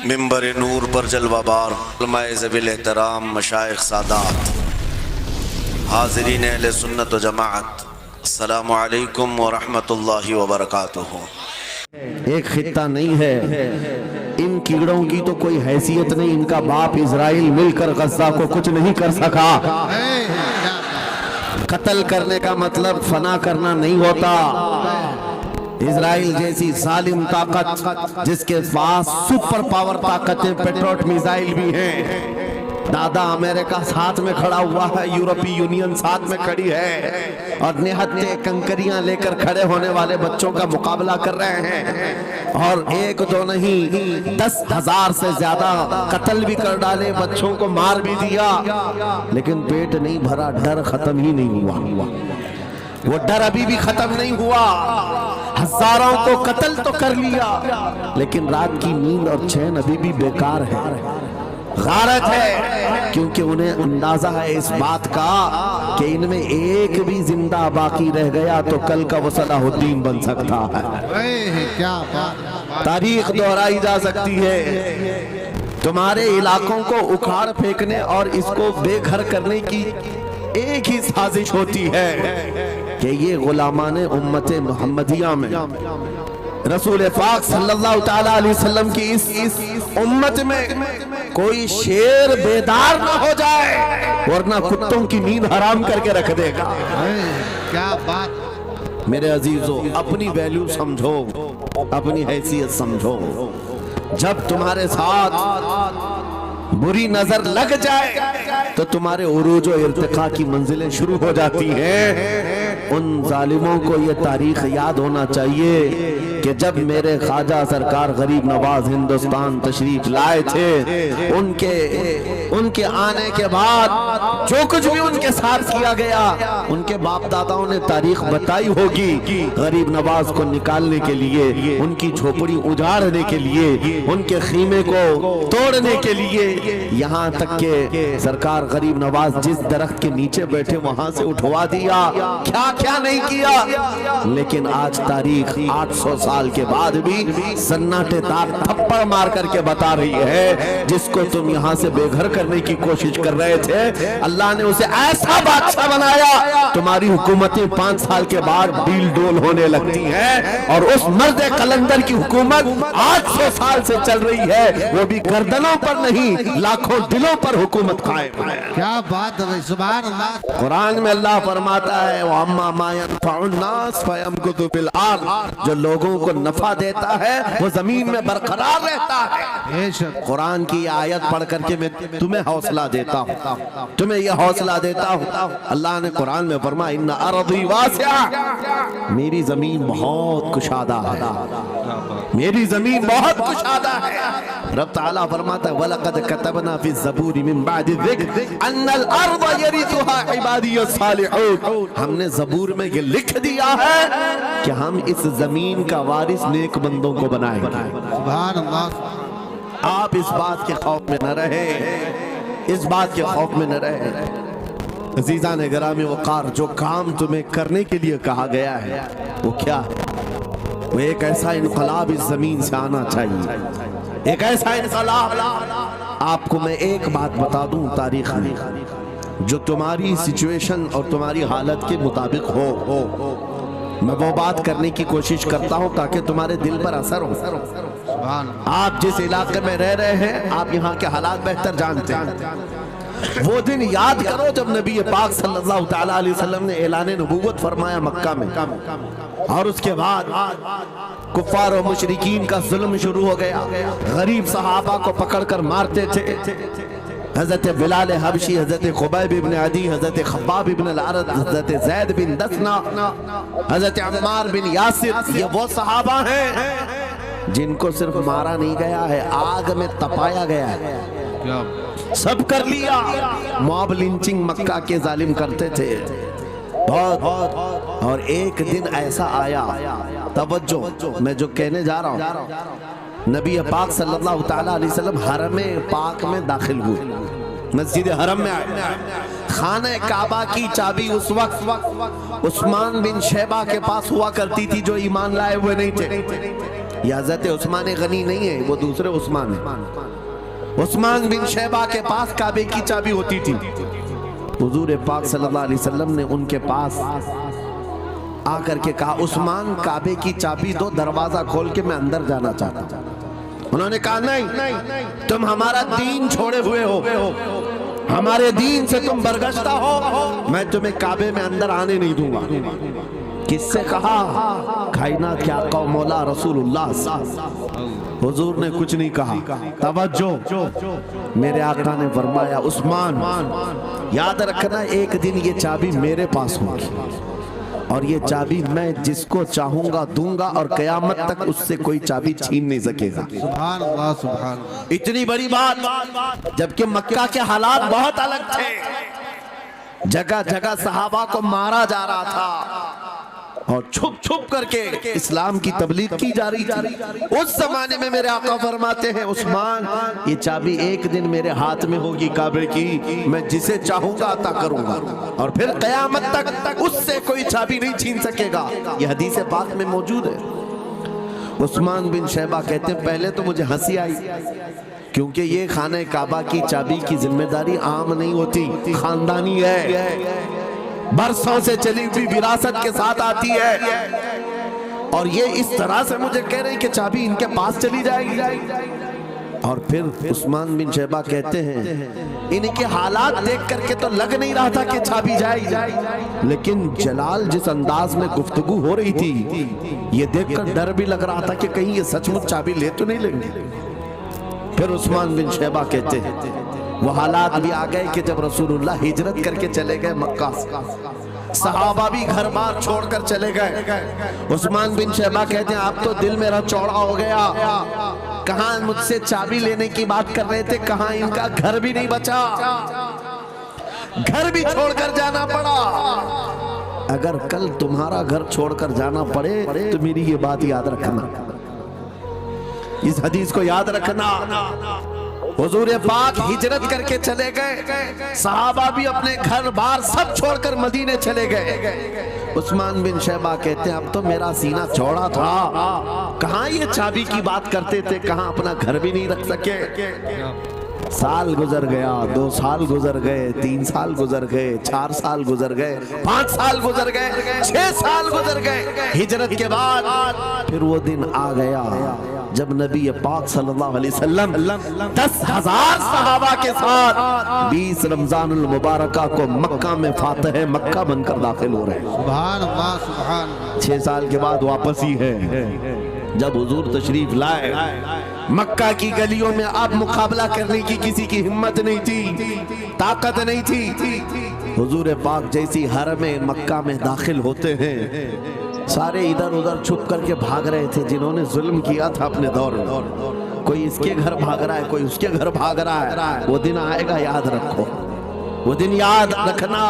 منبر نور پر جلوہ بار علماء ذوی احترام مشائخ سادات حاضرین اہل سنت و جماعت، السلام علیکم ورحمۃ اللہ وبرکاتہ۔ ایک خطہ نہیں ہے، ان کیڑوں کی تو کوئی حیثیت نہیں، ان کا باپ اسرائیل مل کر غزہ کو کچھ نہیں کر سکا۔ قتل کرنے کا مطلب فنا کرنا نہیں ہوتا۔ اسرائیل جیسی ظالم طاقت جس کے پاس سپر پاور طاقتیں پیٹروٹ میزائل بھی ہیں، دادا امریکہ ساتھ میں کھڑا ہوا ہے، یورپی یونین ساتھ میں کھڑی ہے، اور نہتے کنکریاں لے کر کھڑے ہونے والے بچوں کا مقابلہ کر رہے ہیں، اور ایک دو نہیں 10,000 سے زیادہ قتل بھی کر ڈالے، بچوں کو مار بھی دیا، لیکن پیٹ نہیں بھرا، ڈر ختم ہی نہیں ہوا۔ وہ ڈر ابھی بھی ختم نہیں ہوا۔ ہزاروں کو قتل تو کر لیا، لیکن رات کی نیند اور چین ابھی بھی بیکار ہے، غارت ہے، کیونکہ انہیں اندازہ ہے اس بات کا کہ ان میں ایک بھی زندہ باقی رہ گیا تو کل کا وہ صلاح الدین بن سکتا ہے۔ تاریخ دہرائی جا سکتی ہے۔ تمہارے علاقوں کو اکھاڑ پھینکنے اور اس کو بے گھر کرنے کی ایک ہی سازش ہوتی ہے کہ یہ غلامان امت محمدیہ میں رسول پاک صلی اللہ تعالیٰ علیہ وسلم کی اس امت میں کوئی شیر بیدار نہ ہو جائے، ورنہ کتوں کی نیند حرام کر کے رکھ دے گا۔ کیا بات! میرے عزیزو، اپنی ویلیو سمجھو، اپنی حیثیت سمجھو۔ جب تمہارے ساتھ بری نظر لگ جائے تو تمہارے عروج و ارتقاء کی منزلیں شروع ہو جاتی ہیں۔ ان ظالموں کو یہ تاریخ یاد ہونا چاہیے کہ جب میرے خواجہ سرکار غریب نواز ہندوستان تشریف لائے تھے، ان کے آنے کے بعد جو کچھ بھی ان کے ساتھ کیا گیا، ان کے باپ داداؤں نے تاریخ بتائی ہوگی۔ غریب نواز کو نکالنے کے لیے، ان کی جھوپڑی اجاڑنے کے لیے، ان کے خیمے کو توڑنے کے لیے، یہاں تک کہ سرکار غریب نواز جس درخت کے نیچے بیٹھے وہاں سے اٹھوا دیا، کیا نہیں کیا۔ لیکن آج تاریخ 800 سال کے بعد بھی سناٹے دار تھپڑ مار کر کے بتا رہی ہے، جس کو تم یہاں سے بے گھر کرنے کی کوشش کر رہے تھے، اللہ نے اسے ایسا بادشاہ بنایا، تمہاری حکومتیں 5 سال کے بعد ڈیل ڈول ہونے لگتی ہیں، اور اس مرد قلندر کی حکومت 800 سال سے چل رہی ہے، وہ بھی گردنوں پر نہیں لاکھوں دلوں پر حکومت قائم ہے۔ کیا بات ہے! سبحان اللہ! قرآن میں اللہ فرماتا ہے وَأَمَّا مَا يَنْفَعُ النَّاسَ فَيَمْكُثُ فِي الْأَرْضِ، جو لوگوں کو نفع دیتا ہے وہ زمین میں برقرار رہتا ہے۔ قرآن کی آیت پڑھ کر کے میں تمہیں حوصلہ دیتا ہوں، تمہیں یہ حوصلہ دیتا ہوں۔ اللہ نے قرآن میں فرمایا اِنَّ أَرْضِي وَاسِعَةٌ، میری زمین بہت کشادہ ہے، میری زمین بہت کشادہ ہے۔ رب تعالیٰ فرماتا ہے وَلَقَدْ كَتَبْنَا فِي الزَّبُورِ مِن بَعْدِ الذِّكْرِ أَنَّ الْأَرْضَ يَرِثُهَا عِبَادِيَ الصَّالِحُونَ، ہم نے زبور میں یہ لکھ دیا ہے کہ ہم اس زمین کا وارث نیک بندوں کو بنائیں گے۔ سبحان اللہ! آپ اس بات کے خوف میں نہ رہے، اس بات کے خوف میں نہ رہے۔ عزیزان گرامی وقار، جو کام تمہیں کرنے کے لیے کہا گیا ہے وہ کیا ہے؟ وہ ایک ایسا انقلاب اس زمین سے آنا چاہیے، ایک ایسا انقلاب۔ آپ کو میں ایک بات بتا دوں، تاریخ میں جو تمہاری سچویشن اور تمہاری حالت کے مطابق ہو، میں وہ بات کرنے کی کوشش کرتا ہوں تاکہ تمہارے دل پر اثر ہو۔ آپ جس علاقے میں رہ رہے ہیں، آپ یہاں کے حالات بہتر جانتے ہیں۔ وہ دن یاد کرو جب نبی پاک صلی اللہ تعالیٰ علیہ وسلم نے اعلان نبوت فرمایا مکہ میں، اور اس کے بعد کفار و مشرکین کا ظلم شروع ہو گیا، غریب صحابہ کو پکڑ کر مارتے تھے۔ حضرت بلال حبشی، حضرت خبیب ابن عدی، حضرت خباب ابن العرد، حضرت زید بن دسنا، حضرت عمار بن یاسر، یہ وہ صحابہ ہیں جن کو صرف مارا نہیں گیا ہے، آگ میں تپایا گیا ہے۔ سب کر لیا۔ موب لنچنگ مکہ کے ظالم کرتے تھے بہت، اور ایک دن ایسا آیا، توجہ میں جو کہنے جا رہا ہوں، نبی پاک صلی اللہ تعالیٰ علیہ وسلم حرم پاک میں داخل ہوئے، مسجد حرم میں آئے۔ خانہ کعبہ کی چابی اس وقت عثمان بن شیبہ کے پاس ہوا کرتی تھی جو ایمان لائے ہوئے نہیں تھے۔ یہ حضرت عثمان غنی نہیں ہے، وہ دوسرے عثمان ہیں۔ عثمان بن شیبہ کے پاس کعبے کی چابی ہوتی تھی۔ حضور پاک صلی اللہ علیہ وسلم نے ان کے پاس آ کر کے کہا عثمان کعبے کی چابی دو، دروازہ کھول کے میں اندر جانا چاہتا ہوں۔ انہوں نے کہا نہیں، تم ہمارا دین چھوڑے ہوئے ہو، ہمارے دین سے تم برگشتہ ہو، میں تمہیں کعبے میں اندر آنے نہیں دوں گا۔ کس سے کہا؟ کائنات کے آقا و مولا رسول اللہ۔ حضور نے کچھ نہیں کہا۔ توجہ، میرے آقا نے فرمایا عثمان یاد رکھنا ایک دن یہ چابی میرے پاس ہوگی، اور یہ چابی میں جس کو چاہوں گا دوں گا، اور قیامت تک اس سے کوئی چابی چھین نہیں سکے گا۔ سبحان اللہ سبحان اللہ۔ اتنی بڑی بات، جبکہ مکہ کے حالات بہت الگ تھے، جگہ جگہ صحابہ کو مارا جا رہا تھا اور چھپ چھپ کر کے اسلام کی تبلیغ کی جا رہی تھی۔ اس زمانے میں میرے آقا فرماتے ہیں عثمان یہ چابی ایک دن میرے ہاتھ میں ہوگی کعبے کی، میں جسے چاہوں گا عطا کروں گا، اور پھر قیامت تک اس سے کوئی چابی نہیں چھین سکے گا۔ یہ حدیث پاک میں موجود ہے۔ عثمان بن شیبہ کہتے ہیں پہلے تو مجھے ہنسی آئی، کیونکہ یہ خانہ کعبہ کی چابی کی ذمہ داری عام نہیں ہوتی، خاندانی ہے، برسوں سے چلی ہوئی وراثت کے ساتھ آتی ہے، اور یہ اس طرح سے مجھے کہہ رہے کہ چابی ان کے پاس چلی جائے گی۔ اور پھر عثمان بن شیبہ کہتے ہیں ان کے حالات دیکھ کر کے تو لگ نہیں رہا تھا کہ چابی جائے گی، لیکن جلال جس انداز میں گفتگو ہو رہی تھی یہ دیکھ کر ڈر بھی لگ رہا تھا کہ کہیں یہ سچ مچ چابی لے تو نہیں لیں گے۔ پھر عثمان بن شیبہ کہتے ہیں وہ حالات بھی آ گئے کہ جب رسول اللہ ہجرت کر کے چلے گئے مکہ، صحابہ بھی گھر بار چھوڑ کر چلے گئے۔ عثمان بن شیبہ کہتے ہیں اب تو دل میرا چوڑا ہو گیا، کہاں مجھ سے چابی لینے کی بات کر رہے تھے، کہاں ان کا گھر بھی نہیں بچا، گھر بھی چھوڑ کر جانا پڑا۔ اگر کل تمہارا گھر چھوڑ کر جانا پڑے تو میری یہ بات یاد رکھنا، اس حدیث کو یاد رکھنا۔ حضور پاک ہجرت کر کے چلے گئے، صحابہ بھی اپنے گھر بار سب چھوڑ کر مدینے چلے گئے۔ عثمان بن شیبہ کہتے ہیں اب تو میرا سینہ چوڑا تھا، کہاں یہ چابی کی بات کرتے تھے، کہاں اپنا گھر بھی نہیں رکھ سکے۔ سال گزر گیا، 2 سال گزر گئے، 3 سال گزر گئے، 4 سال گزر گئے، 5 سال گزر گئے، 6 سال گزر گئے۔ ہجرت کے بعد پھر وہ دن آ گیا جب نبی پاک صلی اللہ علیہ وسلم 10,000 صحابہ کے ساتھ 20 رمضان المبارکہ کو مکہ میں فاتح مکہ بن کر داخل ہو رہے ہیں۔ سبحان اللہ سبحان اللہ۔ 6 سال کے بعد واپس ہی ہے جب حضور تشریف لائے۔ مکہ کی گلیوں میں اب مقابلہ کرنے کی کسی کی ہمت نہیں تھی، طاقت نہیں تھی۔ حضور پاک جیسی حرم مکہ میں داخل ہوتے ہیں، سارے ادھر ادھر چھپ کر کے بھاگ رہے تھے جنہوں نے ظلم کیا تھا اپنے دور میں۔ کوئی اس کے گھر بھاگ رہا ہے، کوئی اس کے گھر بھاگ رہا ہے۔ وہ دن آئے گا، یاد رکھو، وہ دن یاد رکھنا۔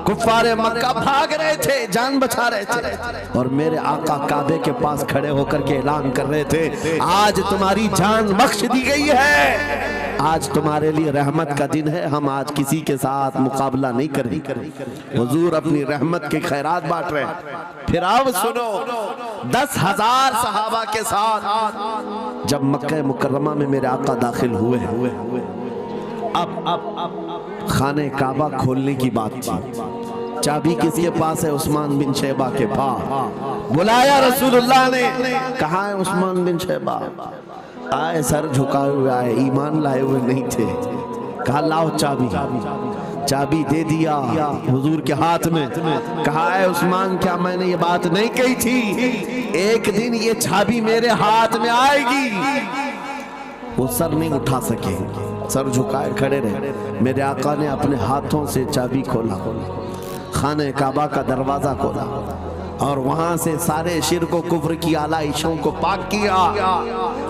کفار مکہ بھاگ رہے تھے، جان بچا رہے تھے، اور میرے آقا کعبے کے پاس کھڑے ہو کر کے اعلان کر رہے تھے آج تمہاری جان بخش دی گئی ہے، آج تمہارے لیے رحمت کا دن ہے، ہم آج کسی کے ساتھ مقابلہ نہیں کریں گے۔ حضور اپنی رحمت کے خیرات بانٹ رہے ہیں۔ پھر اب سنو، 10,000 صحابہ کے ساتھ جب مکہ مکرمہ میں میرے آقا داخل ہوئے، اب خانہ کعبہ کھولنے کی بات تھی۔ چابی کس کے پاس ہے؟ عثمان بن شیبہ کے پاس۔ بلایا رسول اللہ نے، کہاں ہے عثمان بن شیبہ؟ آئے، سر جھکائے ہوئے آئے، ایمان لائے ہوئے نہیں تھے۔ کہا لاؤ چابی۔ چابی دے دیا حضور کے ہاتھ میں۔ کہا ہے عثمان کیا میں نے یہ بات نہیں کہی تھی ایک دن یہ چابی میرے ہاتھ میں آئے گی؟ وہ سر نہیں اٹھا سکے، سر جھکائے کھڑے رہے۔ میرے آقا نے اپنے ہاتھوں سے چابی کھولا، خانہ کعبہ کا دروازہ کھولا، اور وہاں سے سارے شرک و کفر کی آلائشوں کو پاک کیا۔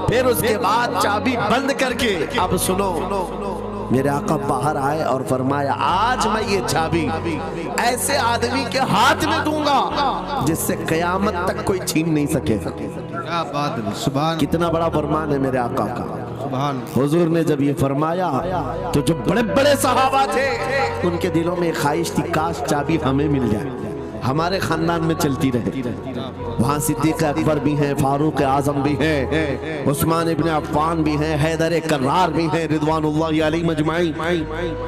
پھر اس کے بعد چابی بند کر کے اب سنو، میرے آقا باہر آئے اور فرمایا آج میں یہ چابی ایسے آدمی کے ہاتھ میں دوں گا جس سے قیامت تک کوئی چھین نہیں سکے۔ کیا بات ہے، سبحان کتنا بڑا فرمان ہے میرے آقا کا۔ سبحان۔ حضور نے جب یہ فرمایا تو جو بڑے بڑے صحابہ تھے ان کے دلوں میں خواہش تھی کاش چابی ہمیں مل جائے، ہمارے خاندان میں چلتی رہے. وہاں صدیق اکبر بھی ہیں, فاروق اعظم بھی ہیں, عثمان ابن عفان بھی ہیں, حیدر کرار بھی ہیں, رضوان اللہ علیہ مجمعین.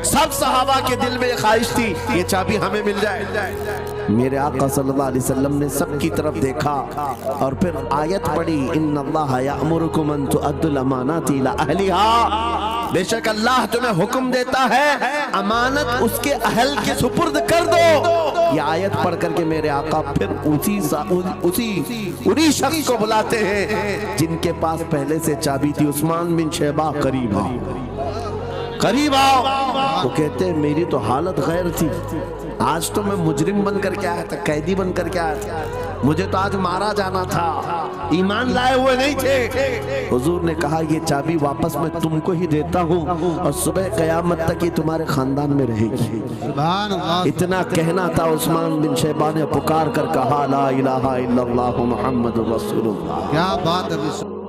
سب صحابہ کے دل میں خواہش تھی یہ چابی ہمیں مل جائے. میرے آقا صلی اللہ علیہ وسلم نے سب کی طرف دیکھا اور پھر آیت پڑھی, ان اللہ یأمرکم ان تؤدوا الامانات الی اہلھا, بے شک اللہ تمہیں حکم دیتا ہے امانت اس کے اہل کے سپرد کر دو. یہ آیت پڑھ کر کے میرے آقا پھر اسی شخص کو بلاتے ہیں جن کے پاس پہلے سے چابی تھی, عثمان بن شیبہ, قریب آؤ, قریب آؤ. وہ کہتے ہیں میری تو حالت غیر تھی, آج تو میں مجرم بن کر کے آیا تھا, قیدی بن کر کے آیا تھا, مجھے تو آج مارا جانا تھا, ایمان لائے ہوئے نہیں تھے. حضور نے کہا یہ چابی واپس میں تم کو ہی دیتا ہوں اور صبح قیامت تک یہ تمہارے خاندان میں رہے گی. سبحان اللہ. اتنا کہنا تھا, عثمان بن شیبہ نے پکار کر کہا لا الہ الا اللہ محمد رسول اللہ. کیا بات ہے.